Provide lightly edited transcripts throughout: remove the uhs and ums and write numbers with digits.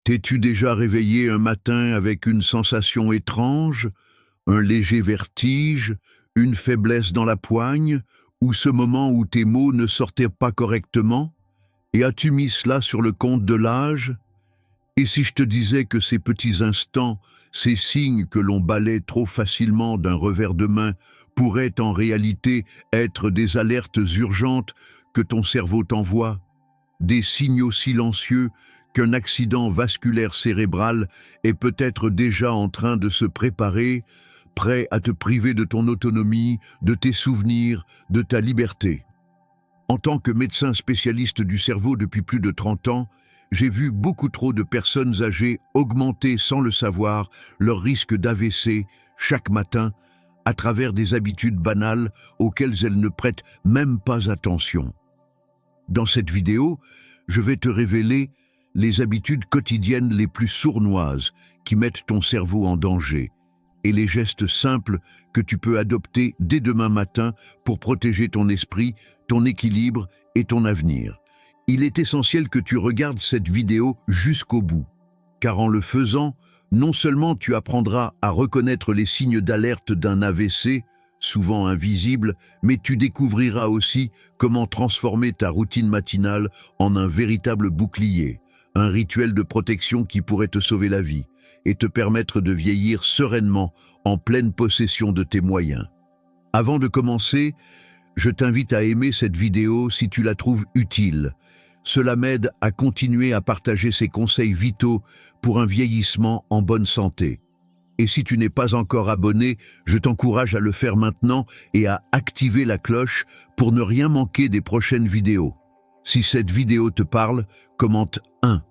T'es-tu déjà réveillé un matin avec une sensation étrange, un léger vertige, une faiblesse dans la poigne, ou ce moment où tes mots ne sortaient pas correctement? Et as-tu mis cela sur le compte de l'âge? Et si je te disais que ces petits instants, ces signes que l'on balaie trop facilement d'un revers de main, pourraient en réalité être des alertes urgentes que ton cerveau t'envoie, des signaux silencieux qu'un accident vasculaire cérébral est peut-être déjà en train de se préparer, prêt à te priver de ton autonomie, de tes souvenirs, de ta liberté. En tant que médecin spécialiste du cerveau depuis plus de 30 ans, j'ai vu beaucoup trop de personnes âgées augmenter sans le savoir leur risque d'AVC chaque matin à travers des habitudes banales auxquelles elles ne prêtent même pas attention. Dans cette vidéo, je vais te révéler les habitudes quotidiennes les plus sournoises qui mettent ton cerveau en danger et les gestes simples que tu peux adopter dès demain matin pour protéger ton esprit, ton équilibre et ton avenir. Il est essentiel que tu regardes cette vidéo jusqu'au bout, car en le faisant, non seulement tu apprendras à reconnaître les signes d'alerte d'un AVC, souvent invisibles, mais tu découvriras aussi comment transformer ta routine matinale en un véritable bouclier, un rituel de protection qui pourrait te sauver la vie et te permettre de vieillir sereinement en pleine possession de tes moyens. Avant de commencer, je t'invite à aimer cette vidéo si tu la trouves utile. Cela m'aide à continuer à partager ces conseils vitaux pour un vieillissement en bonne santé. Et si tu n'es pas encore abonné, je t'encourage à le faire maintenant et à activer la cloche pour ne rien manquer des prochaines vidéos. Si cette vidéo te parle, commente 1.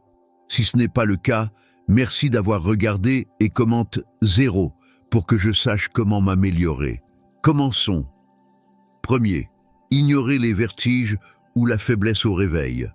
Si ce n'est pas le cas, merci d'avoir regardé et commente 0 pour que je sache comment m'améliorer. Commençons. Premier, ignorer les vertiges ou la faiblesse au réveil.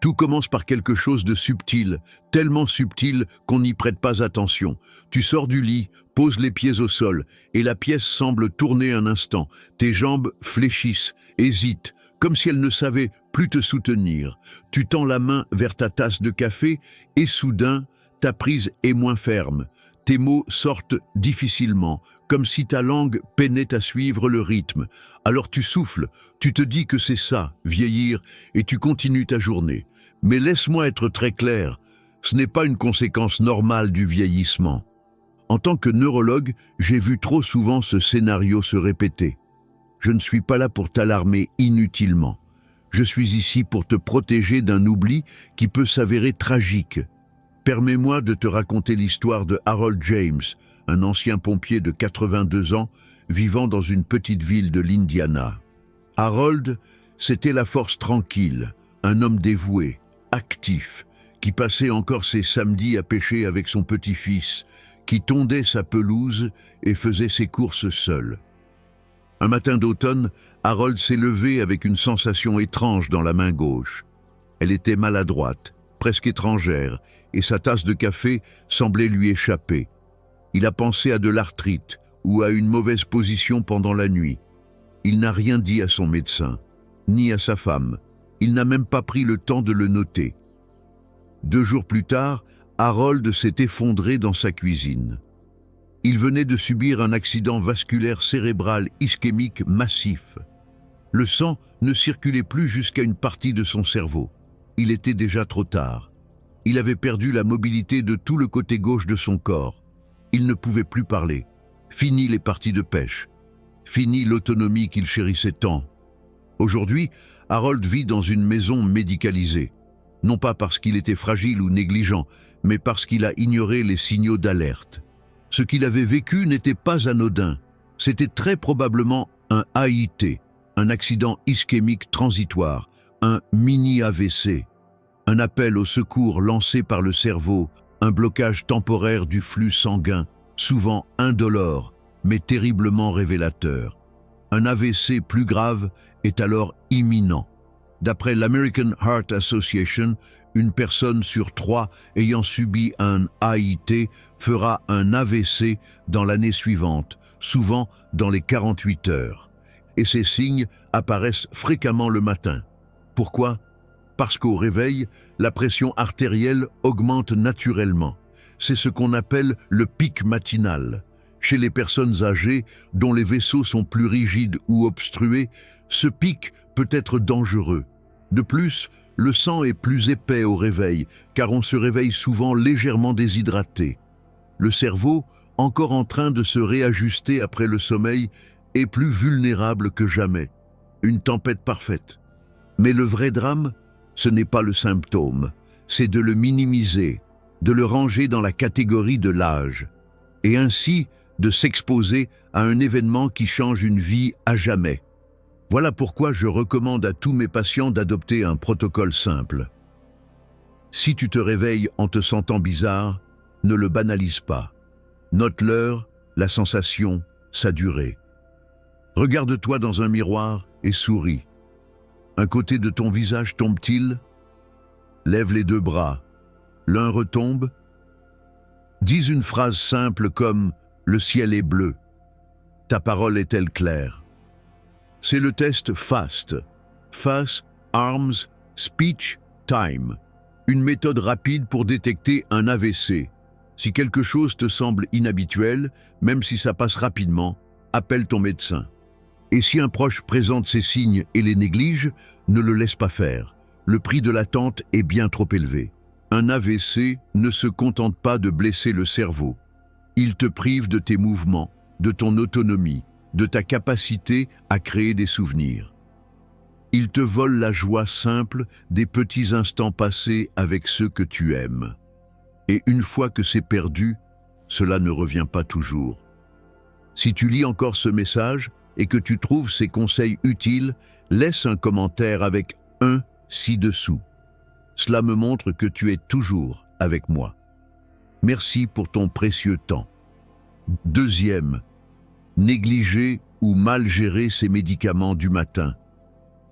Tout commence par quelque chose de subtil, tellement subtil qu'on n'y prête pas attention. Tu sors du lit, poses les pieds au sol, et la pièce semble tourner un instant. Tes jambes fléchissent, hésitent, comme si elles ne savaient plus te soutenir. Tu tends la main vers ta tasse de café, et soudain, ta prise est moins ferme. Tes mots sortent difficilement, comme si ta langue peinait à suivre le rythme. Alors tu souffles, tu te dis que c'est ça, vieillir, et tu continues ta journée. Mais laisse-moi être très clair, ce n'est pas une conséquence normale du vieillissement. En tant que neurologue, j'ai vu trop souvent ce scénario se répéter. Je ne suis pas là pour t'alarmer inutilement. Je suis ici pour te protéger d'un oubli qui peut s'avérer tragique. Permets-moi de te raconter l'histoire de Harold James, un ancien pompier de 82 ans, vivant dans une petite ville de l'Indiana. Harold, c'était la force tranquille, un homme dévoué, actif, qui passait encore ses samedis à pêcher avec son petit-fils, qui tondait sa pelouse et faisait ses courses seul. Un matin d'automne, Harold s'est levé avec une sensation étrange dans la main gauche. Elle était maladroite, presque étrangère, et sa tasse de café semblait lui échapper. Il a pensé à de l'arthrite ou à une mauvaise position pendant la nuit. Il n'a rien dit à son médecin, ni à sa femme. Il n'a même pas pris le temps de le noter. 2 jours plus tard, Harold s'est effondré dans sa cuisine. Il venait de subir un accident vasculaire cérébral ischémique massif. Le sang ne circulait plus jusqu'à une partie de son cerveau. Il était déjà trop tard. Il avait perdu la mobilité de tout le côté gauche de son corps. Il ne pouvait plus parler. Fini les parties de pêche. Fini l'autonomie qu'il chérissait tant. Aujourd'hui, Harold vit dans une maison médicalisée. Non pas parce qu'il était fragile ou négligent, mais parce qu'il a ignoré les signaux d'alerte. Ce qu'il avait vécu n'était pas anodin. C'était très probablement un AIT, un accident ischémique transitoire, un mini-AVC. Un appel au secours lancé par le cerveau, un blocage temporaire du flux sanguin, souvent indolore, mais terriblement révélateur. Un AVC plus grave est alors imminent. D'après l'American Heart Association, une personne sur 3 ayant subi un AIT fera un AVC dans l'année suivante, souvent dans les 48 heures. Et ces signes apparaissent fréquemment le matin. Pourquoi ? Parce qu'au réveil, la pression artérielle augmente naturellement. C'est ce qu'on appelle le pic matinal. Chez les personnes âgées dont les vaisseaux sont plus rigides ou obstrués, ce pic peut être dangereux. De plus, le sang est plus épais au réveil, car on se réveille souvent légèrement déshydraté. Le cerveau, encore en train de se réajuster après le sommeil, est plus vulnérable que jamais. Une tempête parfaite. Mais le vrai drame, ce n'est pas le symptôme, c'est de le minimiser, de le ranger dans la catégorie de l'âge, et ainsi de s'exposer à un événement qui change une vie à jamais. Voilà pourquoi je recommande à tous mes patients d'adopter un protocole simple. Si tu te réveilles en te sentant bizarre, ne le banalise pas. Note l'heure, la sensation, sa durée. Regarde-toi dans un miroir et souris. Un côté de ton visage tombe-t-il? Lève les 2 bras. L'un retombe? Dis une phrase simple comme « Le ciel est bleu ». Ta parole est-elle claire? C'est le test FAST. Face, Arms, Speech, Time. Une méthode rapide pour détecter un AVC. Si quelque chose te semble inhabituel, même si ça passe rapidement, appelle ton médecin. Et si un proche présente ces signes et les néglige, ne le laisse pas faire. Le prix de l'attente est bien trop élevé. Un AVC ne se contente pas de blesser le cerveau. Il te prive de tes mouvements, de ton autonomie, de ta capacité à créer des souvenirs. Il te vole la joie simple des petits instants passés avec ceux que tu aimes. Et une fois que c'est perdu, cela ne revient pas toujours. Si tu lis encore ce message et que tu trouves ces conseils utiles, laisse un commentaire avec un ci-dessous. Cela me montre que tu es toujours avec moi. Merci pour ton précieux temps. Deuxième, négliger ou mal gérer ces médicaments du matin.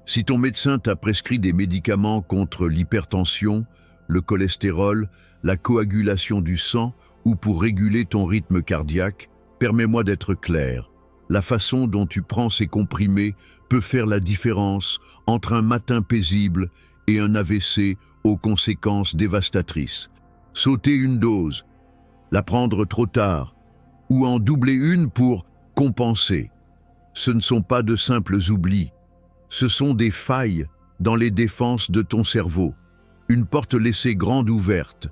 Si ton médecin t'a prescrit des médicaments contre l'hypertension, le cholestérol, la coagulation du sang ou pour réguler ton rythme cardiaque, permets-moi d'être clair. La façon dont tu prends ces comprimés peut faire la différence entre un matin paisible et un AVC aux conséquences dévastatrices. Sauter une dose, la prendre trop tard, ou en doubler une pour compenser. Ce ne sont pas de simples oublis, ce sont des failles dans les défenses de ton cerveau, une porte laissée grande ouverte.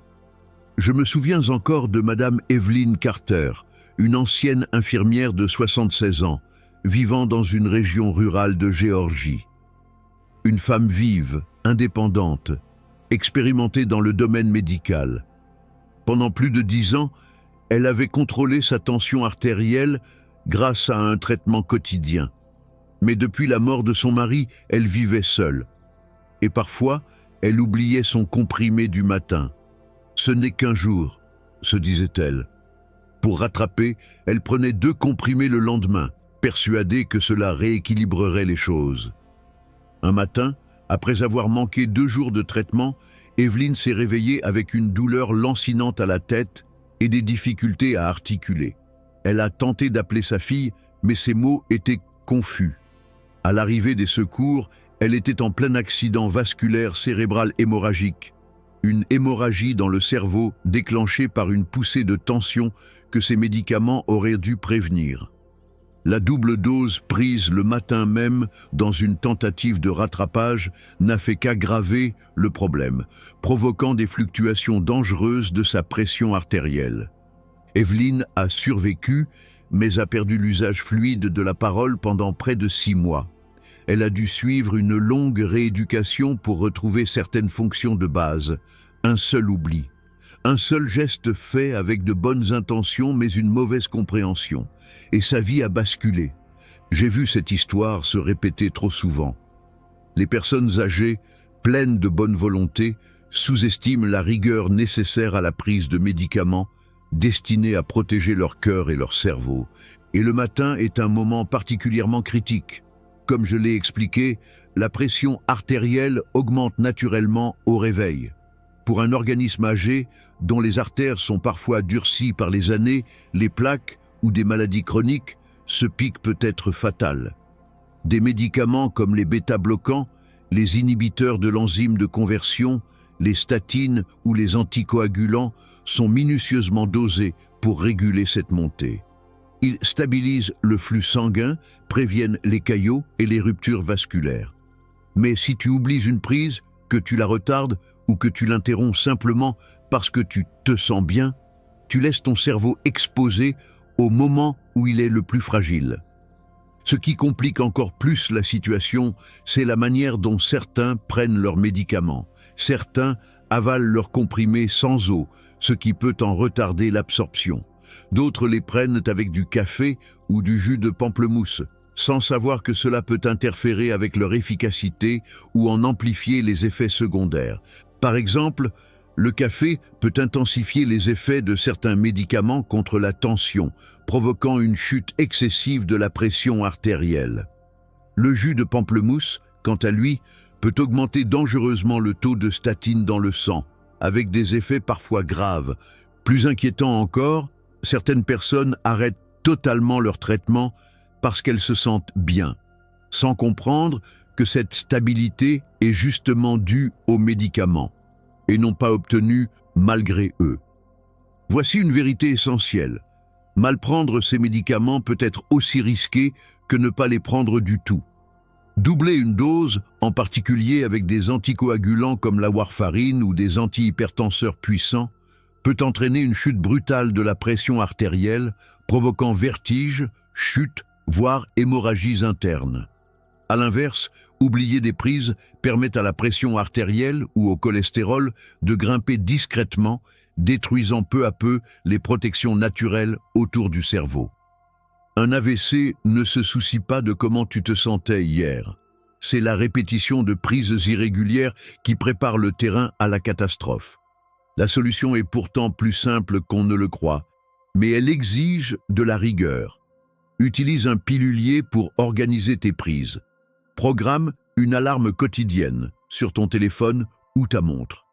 Je me souviens encore de Madame Evelyn Carter, une ancienne infirmière de 76 ans, vivant dans une région rurale de Géorgie. Une femme vive, indépendante, expérimentée dans le domaine médical. Pendant plus de 10 ans, elle avait contrôlé sa tension artérielle grâce à un traitement quotidien. Mais depuis la mort de son mari, elle vivait seule. Et parfois, elle oubliait son comprimé du matin. Ce n'est qu'un jour, se disait-elle. Pour rattraper, elle prenait 2 comprimés le lendemain, persuadée que cela rééquilibrerait les choses. Un matin, après avoir manqué 2 jours de traitement, Evelyne s'est réveillée avec une douleur lancinante à la tête et des difficultés à articuler. Elle a tenté d'appeler sa fille, mais ses mots étaient confus. À l'arrivée des secours, elle était en plein accident vasculaire cérébral hémorragique. Une hémorragie dans le cerveau déclenchée par une poussée de tension que ces médicaments auraient dû prévenir. La double dose prise le matin même dans une tentative de rattrapage n'a fait qu'aggraver le problème, provoquant des fluctuations dangereuses de sa pression artérielle. Evelyne a survécu, mais a perdu l'usage fluide de la parole pendant près de 6 mois. Elle a dû suivre une longue rééducation pour retrouver certaines fonctions de base. Un seul oubli. Un seul geste fait avec de bonnes intentions mais une mauvaise compréhension. Et sa vie a basculé. J'ai vu cette histoire se répéter trop souvent. Les personnes âgées, pleines de bonne volonté, sous-estiment la rigueur nécessaire à la prise de médicaments destinés à protéger leur cœur et leur cerveau. Et le matin est un moment particulièrement critique. Comme je l'ai expliqué, la pression artérielle augmente naturellement au réveil. Pour un organisme âgé, dont les artères sont parfois durcies par les années, les plaques ou des maladies chroniques, ce pic peut être fatal. Des médicaments comme les bêta-bloquants Les inhibiteurs de l'enzyme de conversion, les statines ou les anticoagulants sont minutieusement dosés pour réguler cette montée. Ils stabilisent le flux sanguin, préviennent les caillots et les ruptures vasculaires. Mais si tu oublies une prise, que tu la retardes ou que tu l'interromps simplement parce que tu te sens bien, tu laisses ton cerveau exposé au moment où il est le plus fragile. Ce qui complique encore plus la situation, c'est la manière dont certains prennent leurs médicaments. Certains avalent leurs comprimés sans eau, ce qui peut en retarder l'absorption. D'autres les prennent avec du café ou du jus de pamplemousse, sans savoir que cela peut interférer avec leur efficacité ou en amplifier les effets secondaires. Par exemple, le café peut intensifier les effets de certains médicaments contre la tension, provoquant une chute excessive de la pression artérielle. Le jus de pamplemousse, quant à lui, peut augmenter dangereusement le taux de statine dans le sang, avec des effets parfois graves. Plus inquiétant encore, certaines personnes arrêtent totalement leur traitement parce qu'elles se sentent bien, sans comprendre que cette stabilité est justement due aux médicaments et non pas obtenue malgré eux. Voici une vérité essentielle. Mal prendre ces médicaments peut être aussi risqué que ne pas les prendre du tout. Doubler une dose, en particulier avec des anticoagulants comme la warfarine ou des antihypertenseurs puissants, peut entraîner une chute brutale de la pression artérielle, provoquant vertige, chute, voire hémorragies internes. À l'inverse, oublier des prises permet à la pression artérielle ou au cholestérol de grimper discrètement, détruisant peu à peu les protections naturelles autour du cerveau. Un AVC ne se soucie pas de comment tu te sentais hier. C'est la répétition de prises irrégulières qui prépare le terrain à la catastrophe. La solution est pourtant plus simple qu'on ne le croit, mais elle exige de la rigueur. Utilise un pilulier pour organiser tes prises. Programme une alarme quotidienne sur ton téléphone ou ta montre.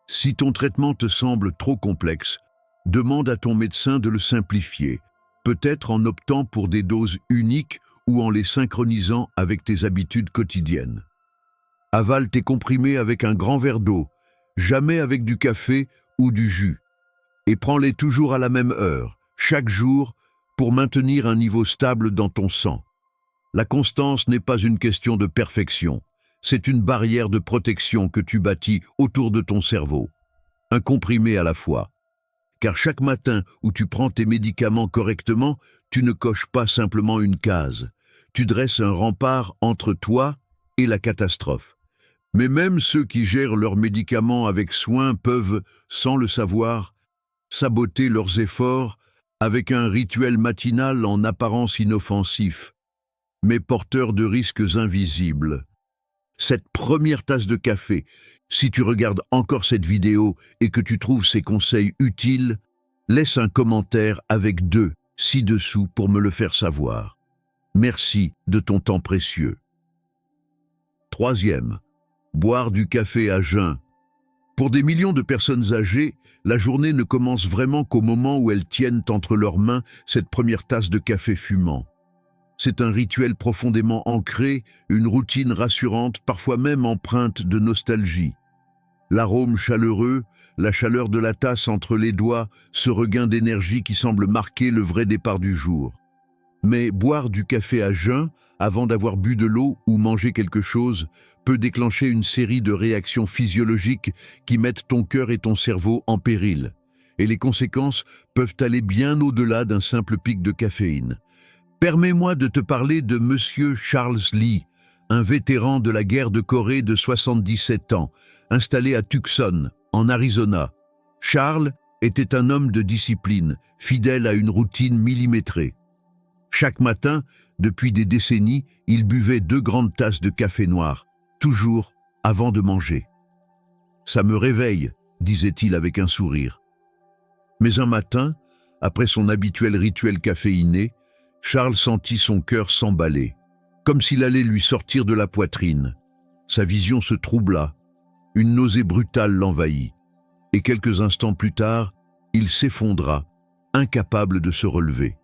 Si ton traitement te semble trop complexe, demande à ton médecin de le simplifier, peut-être en optant pour des doses uniques ou en les synchronisant avec tes habitudes quotidiennes. Avale tes comprimés avec un grand verre d'eau, jamais avec du café ou du jus, et prends-les toujours à la même heure, chaque jour, pour maintenir un niveau stable dans ton sang. La constance n'est pas une question de perfection, c'est une barrière de protection que tu bâtis autour de ton cerveau. Un comprimé à la fois. Car chaque matin où tu prends tes médicaments correctement, tu ne coches pas simplement une case. Tu dresses un rempart entre toi et la catastrophe. Mais même ceux qui gèrent leurs médicaments avec soin peuvent, sans le savoir, saboter leurs efforts avec un rituel matinal en apparence inoffensif, mais porteur de risques invisibles. Cette première tasse de café, si tu regardes encore cette vidéo et que tu trouves ces conseils utiles, laisse un commentaire avec 2 ci-dessous pour me le faire savoir. Merci de ton temps précieux. 3e, boire du café à jeun. Pour des millions de personnes âgées, la journée ne commence vraiment qu'au moment où elles tiennent entre leurs mains cette première tasse de café fumant. C'est un rituel profondément ancré, une routine rassurante, parfois même empreinte de nostalgie. L'arôme chaleureux, la chaleur de la tasse entre les doigts, ce regain d'énergie qui semble marquer le vrai départ du jour. Mais boire du café à jeun, avant d'avoir bu de l'eau ou mangé quelque chose, peut déclencher une série de réactions physiologiques qui mettent ton cœur et ton cerveau en péril. Et les conséquences peuvent aller bien au-delà d'un simple pic de caféine. Permets-moi de te parler de Monsieur Charles Lee, un vétéran de la guerre de Corée de 77 ans, installé à Tucson, en Arizona. Charles était un homme de discipline, fidèle à une routine millimétrée. Chaque matin, depuis des décennies, il buvait 2 grandes tasses de café noir, toujours avant de manger. « Ça me réveille », disait-il avec un sourire. Mais un matin, après son habituel rituel caféiné, Charles sentit son cœur s'emballer, comme s'il allait lui sortir de la poitrine. Sa vision se troubla, une nausée brutale l'envahit, et quelques instants plus tard, il s'effondra, incapable de se relever.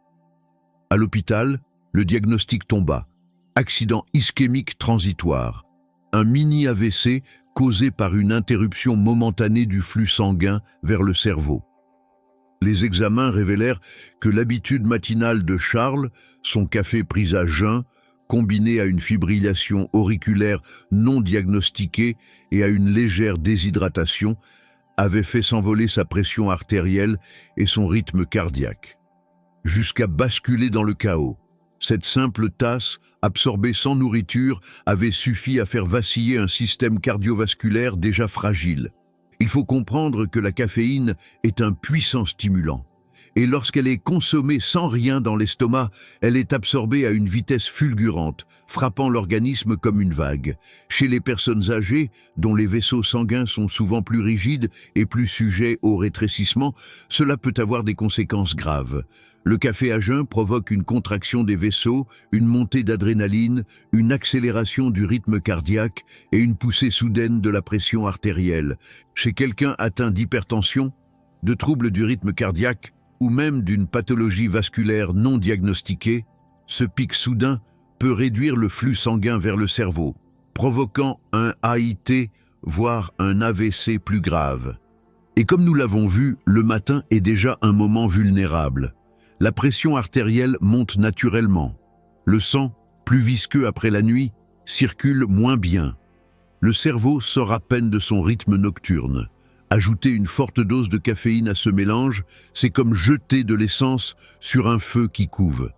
À l'hôpital, le diagnostic tomba, accident ischémique transitoire. un mini AVC causé par une interruption momentanée du flux sanguin vers le cerveau. Les examens révélèrent que l'habitude matinale de Charles, son café pris à jeun, combiné à une fibrillation auriculaire non diagnostiquée et à une légère déshydratation, avait fait s'envoler sa pression artérielle et son rythme cardiaque, jusqu'à basculer dans le chaos. Cette simple tasse, absorbée sans nourriture, avait suffi à faire vaciller un système cardiovasculaire déjà fragile. Il faut comprendre que la caféine est un puissant stimulant. Et lorsqu'elle est consommée sans rien dans l'estomac, elle est absorbée à une vitesse fulgurante, frappant l'organisme comme une vague. Chez les personnes âgées, dont les vaisseaux sanguins sont souvent plus rigides et plus sujets au rétrécissement, cela peut avoir des conséquences graves. Le café à jeun provoque une contraction des vaisseaux, une montée d'adrénaline, une accélération du rythme cardiaque et une poussée soudaine de la pression artérielle. Chez quelqu'un atteint d'hypertension, de troubles du rythme cardiaque ou même d'une pathologie vasculaire non diagnostiquée, ce pic soudain peut réduire le flux sanguin vers le cerveau, provoquant un AIT, voire un AVC plus grave. Et comme nous l'avons vu, le matin est déjà un moment vulnérable. La pression artérielle monte naturellement. Le sang, plus visqueux après la nuit, circule moins bien. Le cerveau sort à peine de son rythme nocturne. Ajouter une forte dose de caféine à ce mélange, c'est comme jeter de l'essence sur un feu qui couve.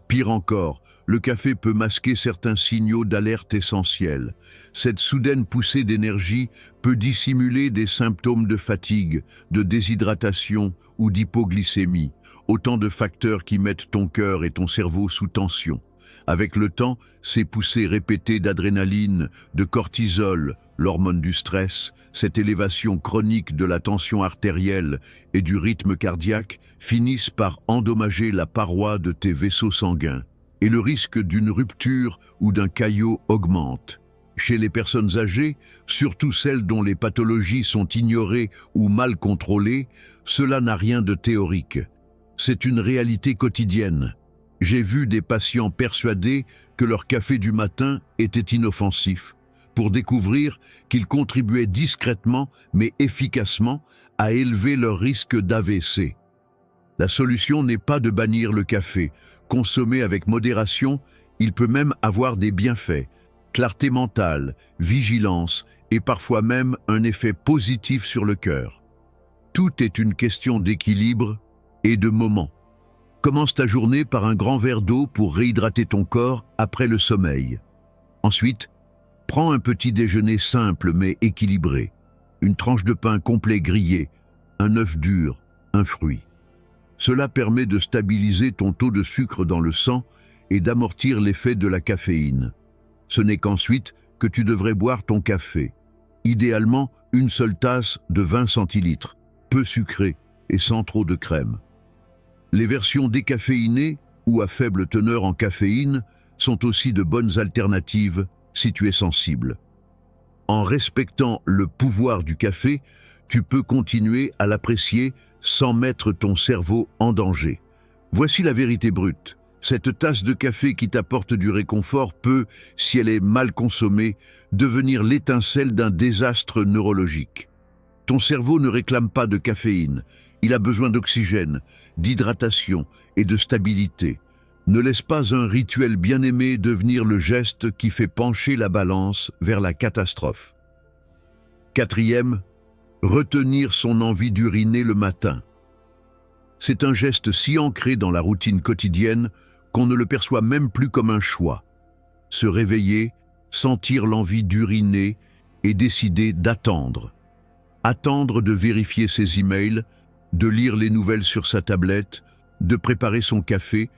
Pire encore, le café peut masquer certains signaux d'alerte essentiels. Cette soudaine poussée d'énergie peut dissimuler des symptômes de fatigue, de déshydratation ou d'hypoglycémie, autant de facteurs qui mettent ton cœur et ton cerveau sous tension. Avec le temps, ces poussées répétées d'adrénaline, de cortisol, l'hormone du stress, cette élévation chronique de la tension artérielle et du rythme cardiaque finissent par endommager la paroi de tes vaisseaux sanguins, et le risque d'une rupture ou d'un caillot augmente. Chez les personnes âgées, surtout celles dont les pathologies sont ignorées ou mal contrôlées, cela n'a rien de théorique. C'est une réalité quotidienne. J'ai vu des patients persuadés que leur café du matin était inoffensif, pour découvrir qu'il contribuait discrètement mais efficacement à élever leur risque d'AVC. La solution n'est pas de bannir le café. Consommé avec modération, il peut même avoir des bienfaits, clarté mentale, vigilance et parfois même un effet positif sur le cœur. Tout est une question d'équilibre et de moment. Commence ta journée par un grand verre d'eau pour réhydrater ton corps après le sommeil. Ensuite, prends un petit déjeuner simple mais équilibré. Une tranche de pain complet grillé, un œuf dur, un fruit. Cela permet de stabiliser ton taux de sucre dans le sang et d'amortir l'effet de la caféine. Ce n'est qu'ensuite que tu devrais boire ton café. Idéalement, une seule tasse de 20 centilitres, peu sucrée et sans trop de crème. Les versions décaféinées ou à faible teneur en caféine sont aussi de bonnes alternatives si tu es sensible. En respectant le pouvoir du café, tu peux continuer à l'apprécier sans mettre ton cerveau en danger. Voici la vérité brute. Cette tasse de café qui t'apporte du réconfort peut, si elle est mal consommée, devenir l'étincelle d'un désastre neurologique. Ton cerveau ne réclame pas de caféine. Il a besoin d'oxygène, d'hydratation et de stabilité. Ne laisse pas un rituel bien-aimé devenir le geste qui fait pencher la balance vers la catastrophe. Quatrième, retenir son envie d'uriner le matin. C'est un geste si ancré dans la routine quotidienne qu'on ne le perçoit même plus comme un choix. Se réveiller, sentir l'envie d'uriner et décider d'attendre. Attendre de vérifier ses emails, de lire les nouvelles sur sa tablette, de préparer son café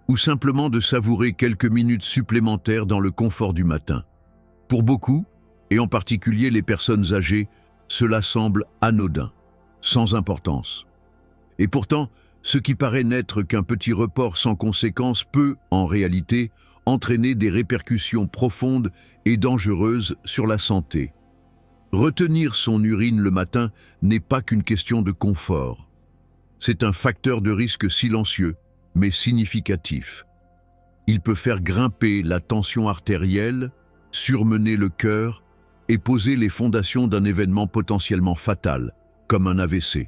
ou simplement de savourer quelques minutes supplémentaires dans le confort du matin. Pour beaucoup, et en particulier les personnes âgées, cela semble anodin, sans importance. Et pourtant, ce qui paraît n'être qu'un petit report sans conséquence peut, en réalité, entraîner des répercussions profondes et dangereuses sur la santé. Retenir son urine le matin n'est pas qu'une question de confort. C'est un facteur de risque silencieux, mais significatif. Il peut faire grimper la tension artérielle, surmener le cœur et poser les fondations d'un événement potentiellement fatal, comme un AVC.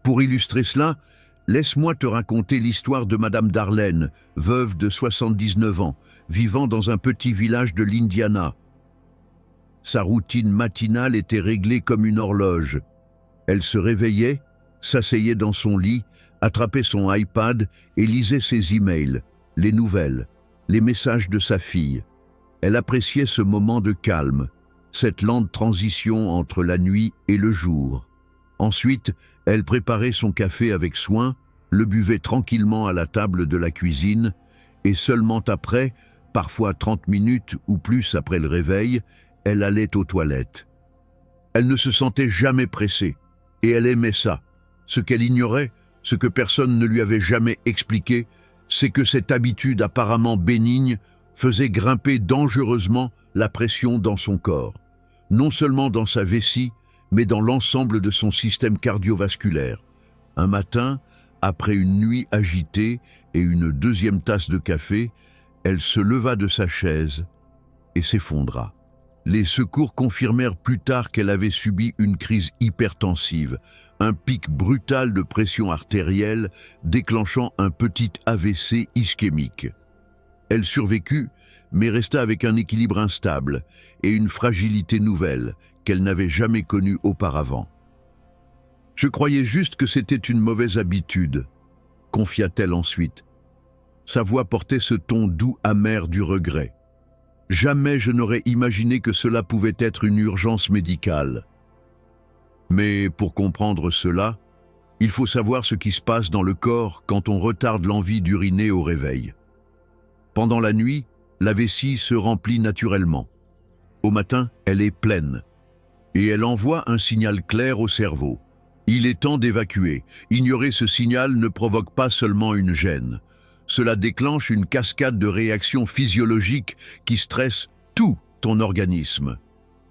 Pour illustrer cela, laisse-moi te raconter l'histoire de Madame Darlene, veuve de 79 ans, vivant dans un petit village de l'Indiana. Sa routine matinale était réglée comme une horloge. Elle se réveillait, s'asseyait dans son lit, attrapait son iPad et lisait ses emails, les nouvelles, les messages de sa fille. Elle appréciait ce moment de calme, cette lente transition entre la nuit et le jour. Ensuite, elle préparait son café avec soin, le buvait tranquillement à la table de la cuisine, et seulement après, parfois 30 minutes ou plus après le réveil, elle allait aux toilettes. Elle ne se sentait jamais pressée, et elle aimait ça. Ce qu'elle ignorait, ce que personne ne lui avait jamais expliqué, c'est que cette habitude apparemment bénigne faisait grimper dangereusement la pression dans son corps, non seulement dans sa vessie, mais dans l'ensemble de son système cardiovasculaire. Un matin, après une nuit agitée et une deuxième tasse de café, elle se leva de sa chaise et s'effondra. Les secours confirmèrent plus tard qu'elle avait subi une crise hypertensive, un pic brutal de pression artérielle déclenchant un petit AVC ischémique. Elle survécut, mais resta avec un équilibre instable et une fragilité nouvelle qu'elle n'avait jamais connue auparavant. « Je croyais juste que c'était une mauvaise habitude », confia-t-elle ensuite. Sa voix portait ce ton doux amer du regret. « Jamais je n'aurais imaginé que cela pouvait être une urgence médicale. » Mais pour comprendre cela, il faut savoir ce qui se passe dans le corps quand on retarde l'envie d'uriner au réveil. Pendant la nuit, la vessie se remplit naturellement. Au matin, elle est pleine. Et elle envoie un signal clair au cerveau. Il est temps d'évacuer. Ignorer ce signal ne provoque pas seulement une gêne. Cela déclenche une cascade de réactions physiologiques qui stressent tout ton organisme.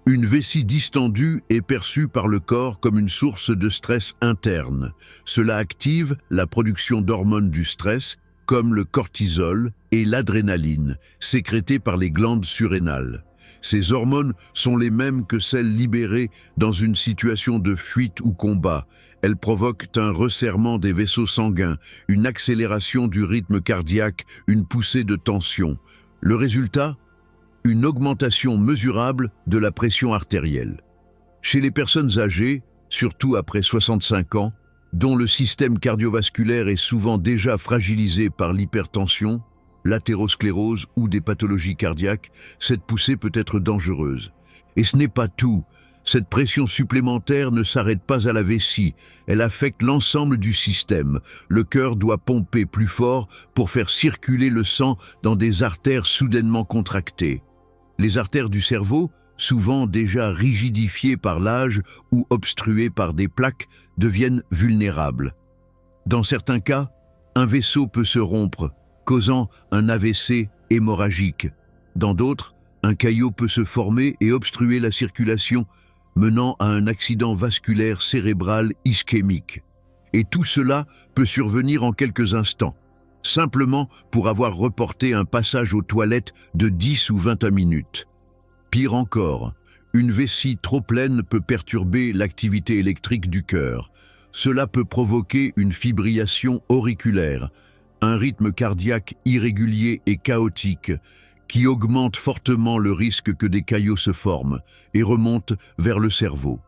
Une vessie distendue est perçue par le corps comme une source de stress interne. Cela active la production d'hormones du stress, comme le cortisol et l'adrénaline, sécrétées par les glandes surrénales. Ces hormones sont les mêmes que celles libérées dans une situation de fuite ou combat. Elles provoquent un resserrement des vaisseaux sanguins, une accélération du rythme cardiaque, une poussée de tension. Le résultat ? Une augmentation mesurable de la pression artérielle. Chez les personnes âgées, surtout après 65 ans, dont le système cardiovasculaire est souvent déjà fragilisé par l'hypertension, l'athérosclérose ou des pathologies cardiaques, cette poussée peut être dangereuse. Et ce n'est pas tout. Cette pression supplémentaire ne s'arrête pas à la vessie, elle affecte l'ensemble du système. Le cœur doit pomper plus fort pour faire circuler le sang dans des artères soudainement contractées. Les artères du cerveau, souvent déjà rigidifiées par l'âge ou obstruées par des plaques, deviennent vulnérables. Dans certains cas, un vaisseau peut se rompre, causant un AVC hémorragique. Dans d'autres, un caillot peut se former et obstruer la circulation, menant à un accident vasculaire cérébral ischémique. Et tout cela peut survenir en quelques instants, simplement pour avoir reporté un passage aux toilettes de 10 ou 21 minutes. Pire encore, une vessie trop pleine peut perturber l'activité électrique du cœur. Cela peut provoquer une fibrillation auriculaire, un rythme cardiaque irrégulier et chaotique qui augmente fortement le risque que des caillots se forment et remontent vers le cerveau.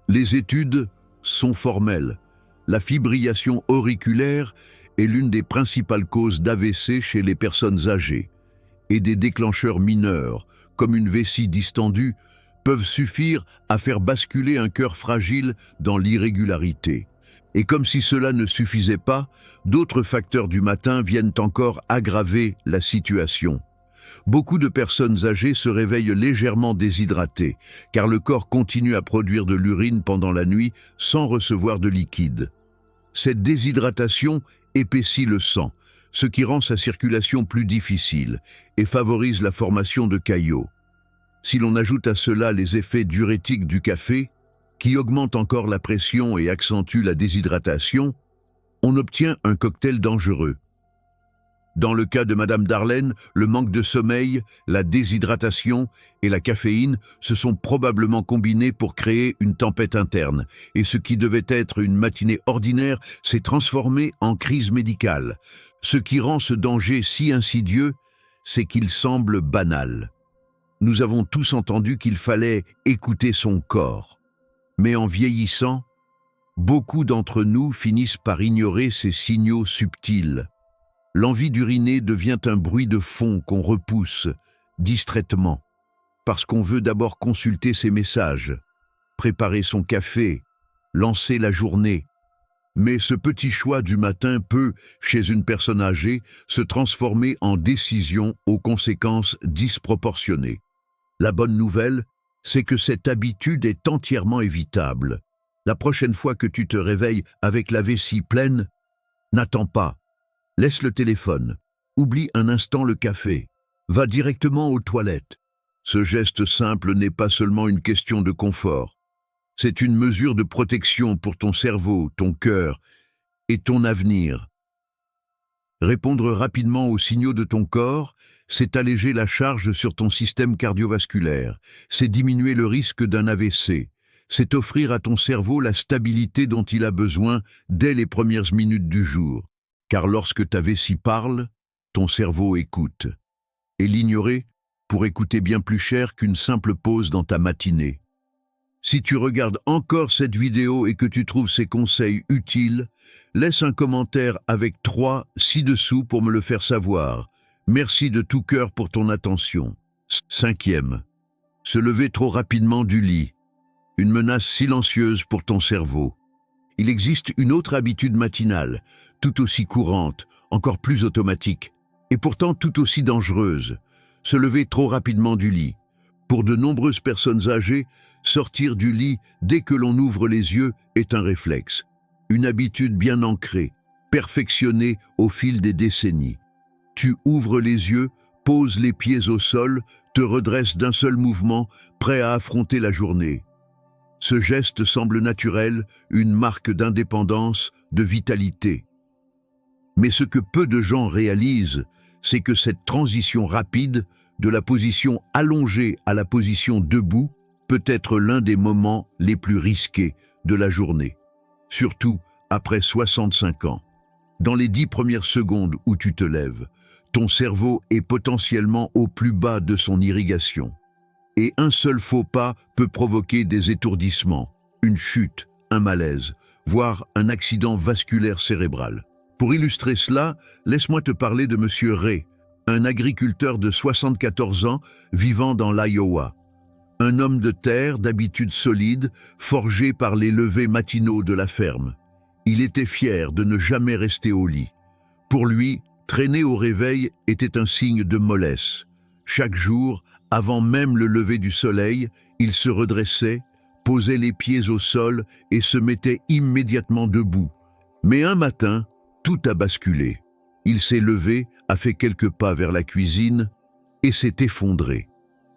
Les études sont formelles. La fibrillation auriculaire est l'une des principales causes d'AVC chez les personnes âgées, et des déclencheurs mineurs, comme une vessie distendue, peuvent suffire à faire basculer un cœur fragile dans l'irrégularité. Et comme si cela ne suffisait pas, d'autres facteurs du matin viennent encore aggraver la situation. Beaucoup de personnes âgées se réveillent légèrement déshydratées, car le corps continue à produire de l'urine pendant la nuit sans recevoir de liquide. Cette déshydratation épaissit le sang, ce qui rend sa circulation plus difficile et favorise la formation de caillots. Si l'on ajoute à cela les effets diurétiques du café, qui augmente encore la pression et accentue la déshydratation, on obtient un cocktail dangereux. Dans le cas de Madame Darlene, le manque de sommeil, la déshydratation et la caféine se sont probablement combinés pour créer une tempête interne. Et ce qui devait être une matinée ordinaire s'est transformé en crise médicale. Ce qui rend ce danger si insidieux, c'est qu'il semble banal. Nous avons tous entendu qu'il fallait écouter son corps. Mais en vieillissant, beaucoup d'entre nous finissent par ignorer ces signaux subtils. L'envie d'uriner devient un bruit de fond qu'on repousse distraitement, parce qu'on veut d'abord consulter ses messages, préparer son café, lancer la journée. Mais ce petit choix du matin peut, chez une personne âgée, se transformer en décision aux conséquences disproportionnées. La bonne nouvelle, c'est que cette habitude est entièrement évitable. La prochaine fois que tu te réveilles avec la vessie pleine, n'attends pas. Laisse le téléphone, oublie un instant le café, va directement aux toilettes. Ce geste simple n'est pas seulement une question de confort. C'est une mesure de protection pour ton cerveau, ton cœur et ton avenir. Répondre rapidement aux signaux de ton corps, c'est alléger la charge sur ton système cardiovasculaire, c'est diminuer le risque d'un AVC, c'est offrir à ton cerveau la stabilité dont il a besoin dès les premières minutes du jour. Car lorsque ta vessie parle, ton cerveau écoute. Et l'ignorer pourrait coûter bien plus cher qu'une simple pause dans ta matinée. Si tu regardes encore cette vidéo et que tu trouves ces conseils utiles, laisse un commentaire avec 3 ci-dessous pour me le faire savoir. Merci de tout cœur pour ton attention. 5e. Se lever trop rapidement du lit. Une menace silencieuse pour ton cerveau. Il existe une autre habitude matinale, tout aussi courante, encore plus automatique, et pourtant tout aussi dangereuse, se lever trop rapidement du lit. Pour de nombreuses personnes âgées, sortir du lit dès que l'on ouvre les yeux est un réflexe, une habitude bien ancrée, perfectionnée au fil des décennies. Tu ouvres les yeux, poses les pieds au sol, te redresses d'un seul mouvement, prêt à affronter la journée. Ce geste semble naturel, une marque d'indépendance, de vitalité. Mais ce que peu de gens réalisent, c'est que cette transition rapide, de la position allongée à la position debout, peut être l'un des moments les plus risqués de la journée, surtout après 65 ans. Dans les 10 premières secondes où tu te lèves, ton cerveau est potentiellement au plus bas de son irrigation. Et un seul faux pas peut provoquer des étourdissements, une chute, un malaise, voire un accident vasculaire cérébral. Pour illustrer cela, laisse-moi te parler de M. Ray, un agriculteur de 74 ans vivant dans l'Iowa. Un homme de terre d'habitude solide, forgé par les levers matinaux de la ferme. Il était fier de ne jamais rester au lit. Pour lui, traîner au réveil était un signe de mollesse. Chaque jour, avant même le lever du soleil, il se redressait, posait les pieds au sol et se mettait immédiatement debout. Mais un matin, tout a basculé. Il s'est levé, a fait quelques pas vers la cuisine et s'est effondré.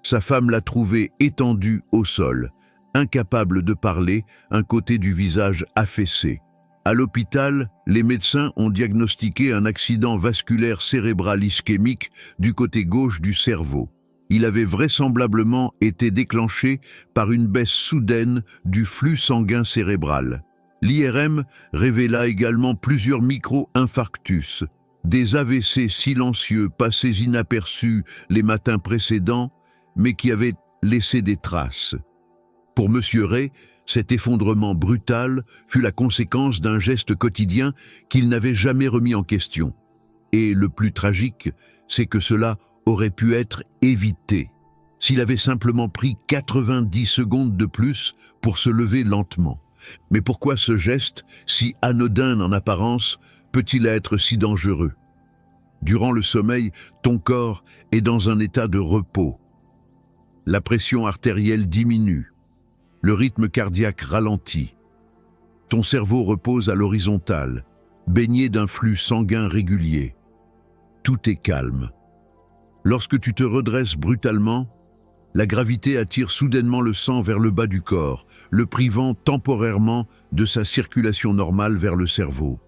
Sa femme l'a trouvé étendu au sol, incapable de parler, un côté du visage affaissé. À l'hôpital, les médecins ont diagnostiqué un accident vasculaire cérébral ischémique du côté gauche du cerveau. Il avait vraisemblablement été déclenché par une baisse soudaine du flux sanguin cérébral. L'IRM révéla également plusieurs micro-infarctus, des AVC silencieux passés inaperçus les matins précédents, mais qui avaient laissé des traces. Pour M. Ray, cet effondrement brutal fut la conséquence d'un geste quotidien qu'il n'avait jamais remis en question. Et le plus tragique, c'est que cela aurait pu être évité s'il avait simplement pris 90 secondes de plus pour se lever lentement. Mais pourquoi ce geste, si anodin en apparence, peut-il être si dangereux? Durant le sommeil, ton corps est dans un état de repos. La pression artérielle diminue. Le rythme cardiaque ralentit. Ton cerveau repose à l'horizontale, baigné d'un flux sanguin régulier. Tout est calme. Lorsque tu te redresses brutalement, la gravité attire soudainement le sang vers le bas du corps, le privant temporairement de sa circulation normale vers le cerveau.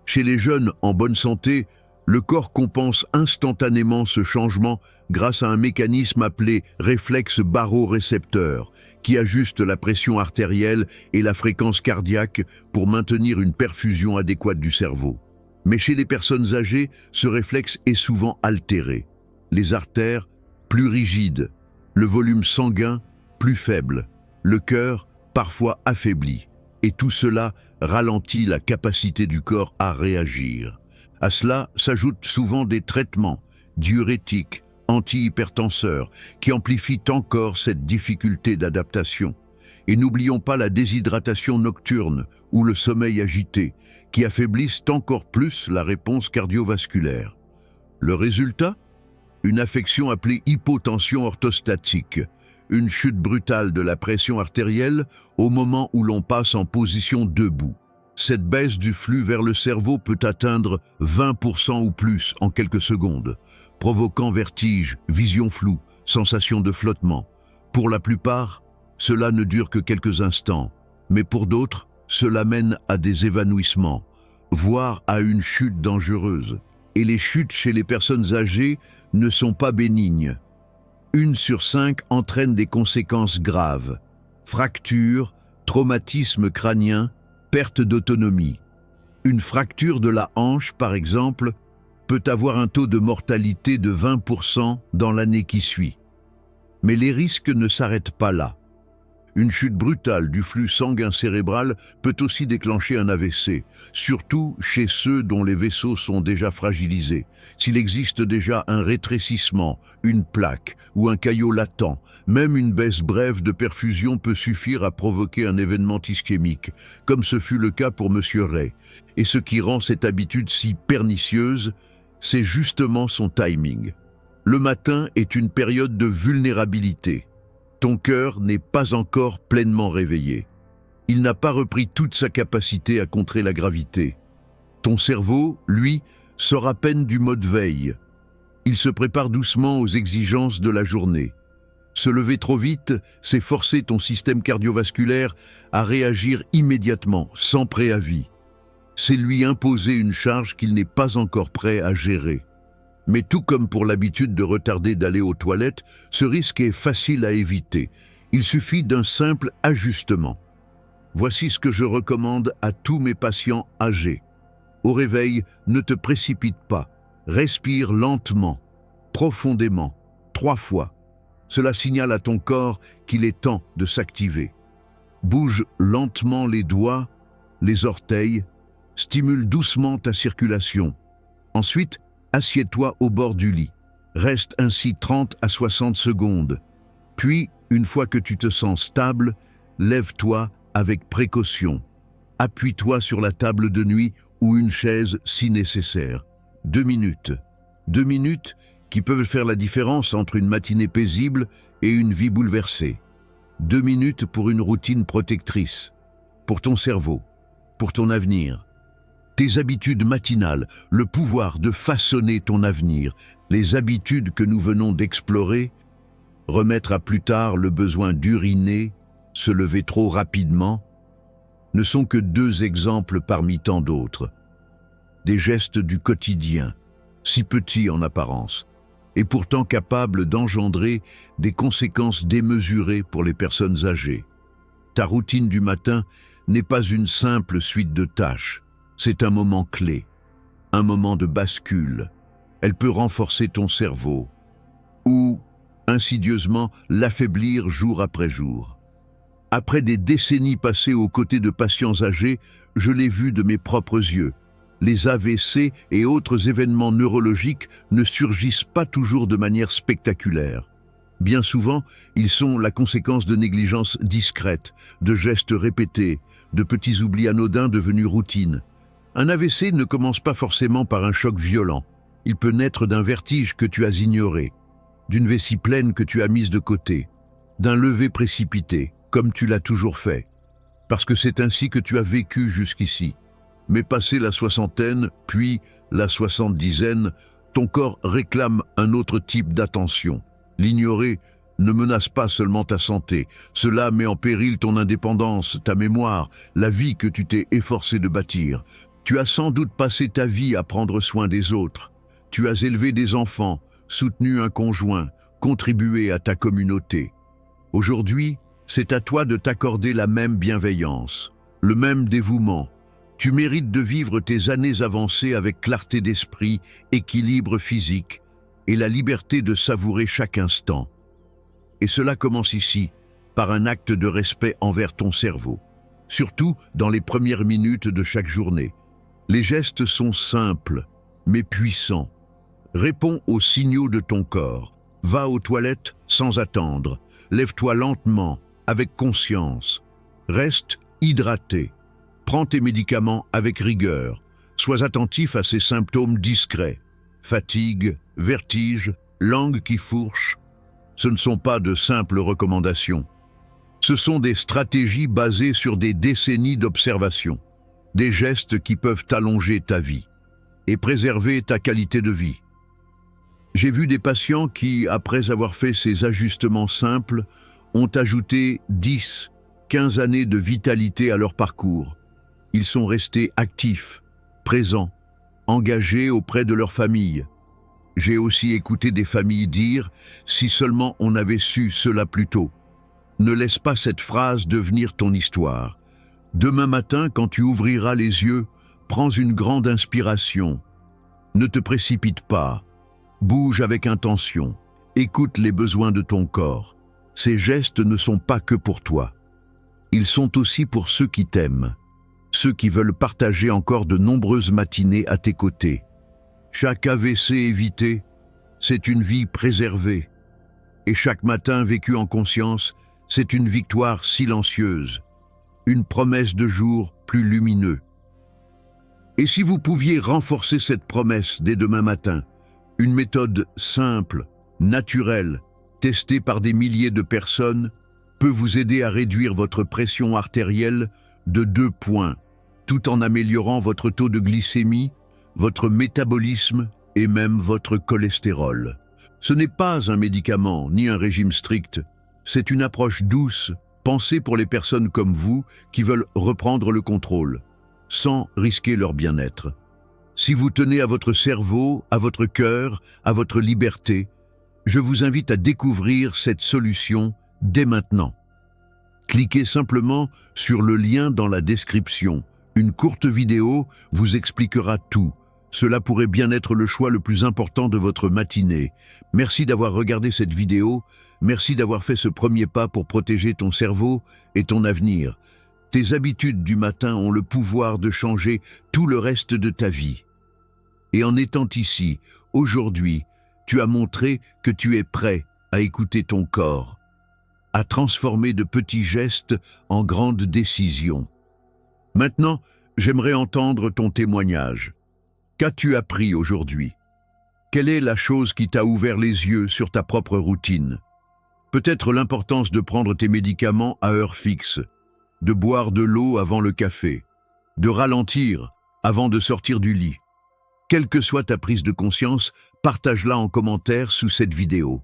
Chez les jeunes en bonne santé, Le corps compense instantanément ce changement grâce à un mécanisme appelé réflexe barorécepteur, qui ajuste la pression artérielle et la fréquence cardiaque pour maintenir une perfusion adéquate du cerveau. Mais chez les personnes âgées, ce réflexe est souvent altéré. Les artères, plus rigides, le volume sanguin, plus faible, le cœur, parfois affaibli. Et tout cela ralentit la capacité du corps à réagir. À cela s'ajoutent souvent des traitements diurétiques, antihypertenseurs, qui amplifient encore cette difficulté d'adaptation. Et n'oublions pas la déshydratation nocturne ou le sommeil agité, qui affaiblissent encore plus la réponse cardiovasculaire. Le résultat? Une affection appelée hypotension orthostatique, une chute brutale de la pression artérielle au moment où l'on passe en position debout. Cette baisse du flux vers le cerveau peut atteindre 20% ou plus en quelques secondes, provoquant vertige, vision floue, sensation de flottement. Pour la plupart, cela ne dure que quelques instants, mais pour d'autres, cela mène à des évanouissements, voire à une chute dangereuse. Et les chutes chez les personnes âgées ne sont pas bénignes. 1 sur 5 entraîne des conséquences graves. Fractures, traumatisme crânien, perte d'autonomie. Une fracture de la hanche, par exemple, peut avoir un taux de mortalité de 20% dans l'année qui suit. Mais les risques ne s'arrêtent pas là. Une chute brutale du flux sanguin cérébral peut aussi déclencher un AVC, surtout chez ceux dont les vaisseaux sont déjà fragilisés. S'il existe déjà un rétrécissement, une plaque ou un caillot latent, même une baisse brève de perfusion peut suffire à provoquer un événement ischémique, comme ce fut le cas pour M. Ray. Et ce qui rend cette habitude si pernicieuse, c'est justement son timing. Le matin est une période de vulnérabilité. Ton cœur n'est pas encore pleinement réveillé. Il n'a pas repris toute sa capacité à contrer la gravité. Ton cerveau, lui, sort à peine du mode veille. Il se prépare doucement aux exigences de la journée. Se lever trop vite, c'est forcer ton système cardiovasculaire à réagir immédiatement, sans préavis. C'est lui imposer une charge qu'il n'est pas encore prêt à gérer. Mais tout comme pour l'habitude de retarder d'aller aux toilettes, ce risque est facile à éviter. Il suffit d'un simple ajustement. Voici ce que je recommande à tous mes patients âgés. Au réveil, ne te précipite pas. Respire lentement, profondément, 3 fois. Cela signale à ton corps qu'il est temps de s'activer. Bouge lentement les doigts, les orteils, stimule doucement ta circulation. Ensuite, assieds-toi au bord du lit. Reste ainsi 30 à 60 secondes. Puis, une fois que tu te sens stable, lève-toi avec précaution. Appuie-toi sur la table de nuit ou une chaise si nécessaire. 2 minutes. 2 minutes qui peuvent faire la différence entre une matinée paisible et une vie bouleversée. 2 minutes pour une routine protectrice. Pour ton cerveau. Pour ton avenir. Tes habitudes matinales, le pouvoir de façonner ton avenir, les habitudes que nous venons d'explorer, remettre à plus tard le besoin d'uriner, se lever trop rapidement, ne sont que 2 exemples parmi tant d'autres. Des gestes du quotidien, si petits en apparence, et pourtant capables d'engendrer des conséquences démesurées pour les personnes âgées. Ta routine du matin n'est pas une simple suite de tâches. C'est un moment clé, un moment de bascule. Elle peut renforcer ton cerveau ou, insidieusement, l'affaiblir jour après jour. Après des décennies passées aux côtés de patients âgés, je l'ai vu de mes propres yeux. Les AVC et autres événements neurologiques ne surgissent pas toujours de manière spectaculaire. Bien souvent, ils sont la conséquence de négligences discrètes, de gestes répétés, de petits oublis anodins devenus routine. Un AVC ne commence pas forcément par un choc violent. Il peut naître d'un vertige que tu as ignoré, d'une vessie pleine que tu as mise de côté, d'un lever précipité, comme tu l'as toujours fait, parce que c'est ainsi que tu as vécu jusqu'ici. Mais passé la soixantaine, puis la soixante-dizaine, ton corps réclame un autre type d'attention. L'ignorer ne menace pas seulement ta santé, cela met en péril ton indépendance, ta mémoire, la vie que tu t'es efforcé de bâtir. Tu as sans doute passé ta vie à prendre soin des autres, Tu as élevé des enfants, soutenu un conjoint, contribué à ta communauté. Aujourd'hui, c'est à toi de t'accorder la même bienveillance, le même dévouement. Tu mérites de vivre tes années avancées avec clarté d'esprit, équilibre physique et la liberté de savourer chaque instant. Et cela commence ici, par un acte de respect envers ton cerveau, surtout dans les premières minutes de chaque journée. Les gestes sont simples, mais puissants. Réponds aux signaux de ton corps. Va aux toilettes sans attendre. Lève-toi lentement, avec conscience. Reste hydraté. Prends tes médicaments avec rigueur. Sois attentif à ces symptômes discrets. Fatigue, vertige, langue qui fourche. Ce ne sont pas de simples recommandations. Ce sont des stratégies basées sur des décennies d'observation. Des gestes qui peuvent allonger ta vie et préserver ta qualité de vie. J'ai vu des patients qui, après avoir fait ces ajustements simples, ont ajouté 10, 15 années de vitalité à leur parcours. Ils sont restés actifs, présents, engagés auprès de leur famille. J'ai aussi écouté des familles dire « si seulement on avait su cela plus tôt ». Ne laisse pas cette phrase devenir ton histoire. Demain matin, quand tu ouvriras les yeux, prends une grande inspiration. Ne te précipite pas. Bouge avec intention. Écoute les besoins de ton corps. Ces gestes ne sont pas que pour toi. Ils sont aussi pour ceux qui t'aiment, ceux qui veulent partager encore de nombreuses matinées à tes côtés. Chaque AVC évité, c'est une vie préservée. Et chaque matin vécu en conscience, c'est une victoire silencieuse, une promesse de jour plus lumineux. Et si vous pouviez renforcer cette promesse dès demain matin, une méthode simple, naturelle, testée par des milliers de personnes, peut vous aider à réduire votre pression artérielle de 2 points, tout en améliorant votre taux de glycémie, votre métabolisme et même votre cholestérol. Ce n'est pas un médicament ni un régime strict, c'est une approche douce, pensée pour les personnes comme vous qui veulent reprendre le contrôle, sans risquer leur bien-être. Si vous tenez à votre cerveau, à votre cœur, à votre liberté, je vous invite à découvrir cette solution dès maintenant. Cliquez simplement sur le lien dans la description. Une courte vidéo vous expliquera tout. Cela pourrait bien être le choix le plus important de votre matinée. Merci d'avoir regardé cette vidéo. Merci d'avoir fait ce premier pas pour protéger ton cerveau et ton avenir. Tes habitudes du matin ont le pouvoir de changer tout le reste de ta vie. Et en étant ici, aujourd'hui, tu as montré que tu es prêt à écouter ton corps, à transformer de petits gestes en grandes décisions. Maintenant, j'aimerais entendre ton témoignage. Qu'as-tu appris aujourd'hui? Quelle est la chose qui t'a ouvert les yeux sur ta propre routine? Peut-être l'importance de prendre tes médicaments à heure fixe, de boire de l'eau avant le café, de ralentir avant de sortir du lit. Quelle que soit ta prise de conscience, partage-la en commentaire sous cette vidéo.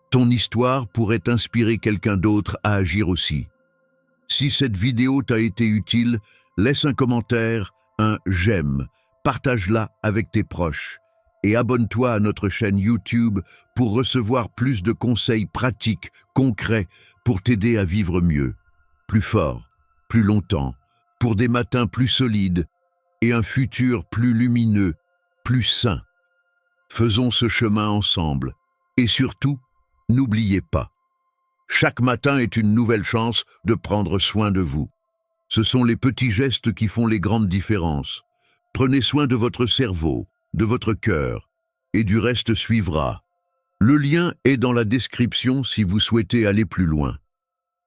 Ton histoire pourrait inspirer quelqu'un d'autre à agir aussi. Si cette vidéo t'a été utile, laisse un commentaire, un j'aime, partage-la avec tes proches et abonne-toi à notre chaîne YouTube pour recevoir plus de conseils pratiques, concrets, pour t'aider à vivre mieux, plus fort, plus longtemps, pour des matins plus solides et un futur plus lumineux, plus sain. Faisons ce chemin ensemble et surtout, n'oubliez pas, chaque matin est une nouvelle chance de prendre soin de vous. Ce sont les petits gestes qui font les grandes différences. Prenez soin de votre cerveau, de votre cœur, et du reste suivra. Le lien est dans la description si vous souhaitez aller plus loin.